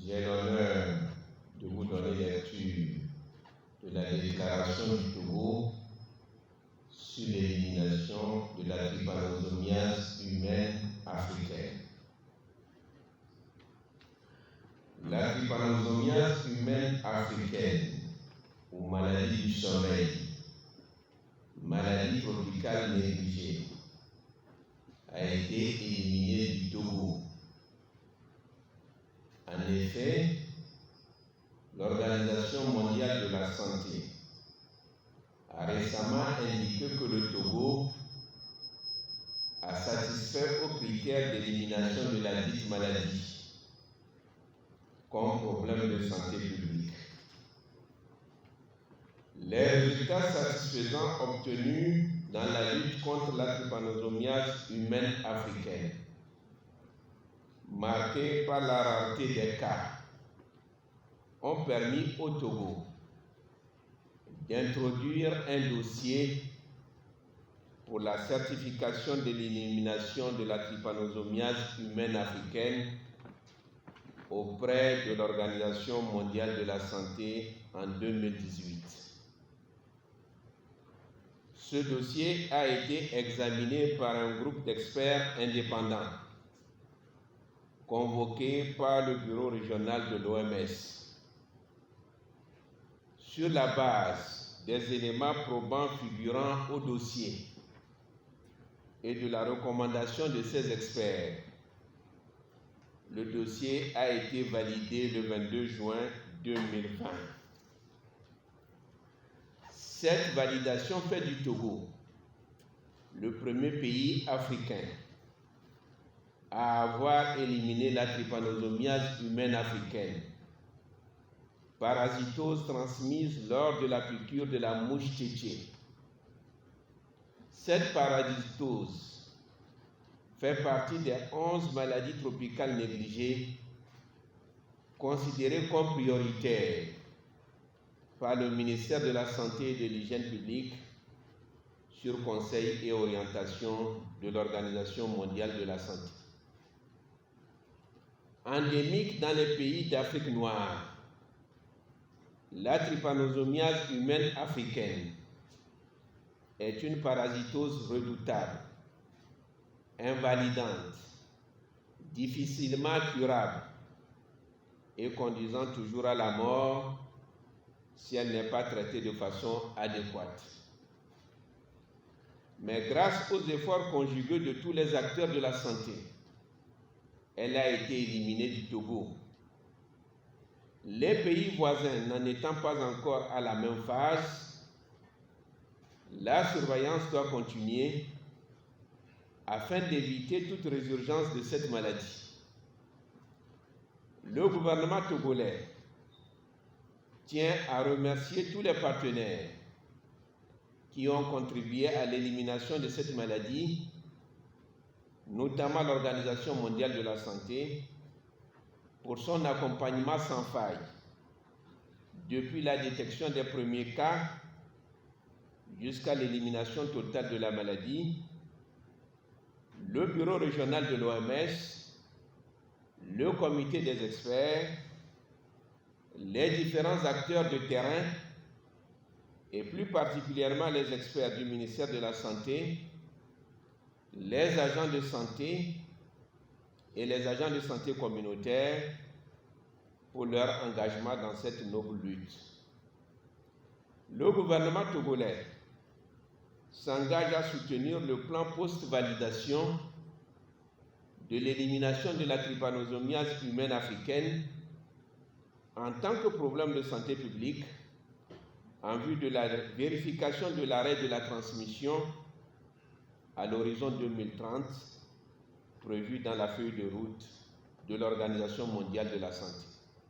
J'ai l'honneur de vous donner lecture de la déclaration du Togo sur l'élimination de la trypanosomiase humaine africaine. La trypanosomiase humaine africaine, ou maladie du sommeil, maladie tropicale négligée, a été éliminée du Togo. En effet, l'Organisation mondiale de la santé a récemment indiqué que le Togo a satisfait aux critères d'élimination de la dite maladie comme problème de santé publique. Les résultats satisfaisants obtenus dans la lutte contre la trypanosomiase humaine africaine, marqués par la rareté des cas, ont permis au Togo d'introduire un dossier pour la certification de l'élimination de la trypanosomiase humaine africaine auprès de l'Organisation mondiale de la santé en 2018. Ce dossier a été examiné par un groupe d'experts indépendants convoqué par le bureau régional de l'OMS. Sur la base des éléments probants figurant au dossier et de la recommandation de ces experts, le dossier a été validé le 22 juin 2020. Cette validation fait du Togo le premier pays africain à avoir éliminé la trypanosomiase humaine africaine, parasitose transmise lors de la piqûre de la mouche tchétché. Cette parasitose fait partie des 11 maladies tropicales négligées considérées comme prioritaires par le ministère de la Santé et de l'Hygiène publique sur conseil et orientation de l'Organisation mondiale de la santé. Endémique dans les pays d'Afrique noire, la trypanosomiase humaine africaine est une parasitose redoutable, invalidante, difficilement curable et conduisant toujours à la mort si elle n'est pas traitée de façon adéquate. Mais grâce aux efforts conjugués de tous les acteurs de la santé, elle a été éliminée du Togo. Les pays voisins n'en étant pas encore à la même phase, la surveillance doit continuer afin d'éviter toute résurgence de cette maladie. Le gouvernement togolais tient à remercier tous les partenaires qui ont contribué à l'élimination de cette maladie, notamment l'Organisation mondiale de la santé, pour son accompagnement sans faille, depuis la détection des premiers cas jusqu'à l'élimination totale de la maladie, le bureau régional de l'OMS, le comité des experts, les différents acteurs de terrain et plus particulièrement les experts du ministère de la Santé, les agents de santé et les agents de santé communautaires pour leur engagement dans cette noble lutte. Le gouvernement togolais s'engage à soutenir le plan post-validation de l'élimination de la trypanosomiase humaine africaine en tant que problème de santé publique en vue de la vérification de l'arrêt de la transmission à l'horizon 2030 prévu dans la feuille de route de l'Organisation mondiale de la santé.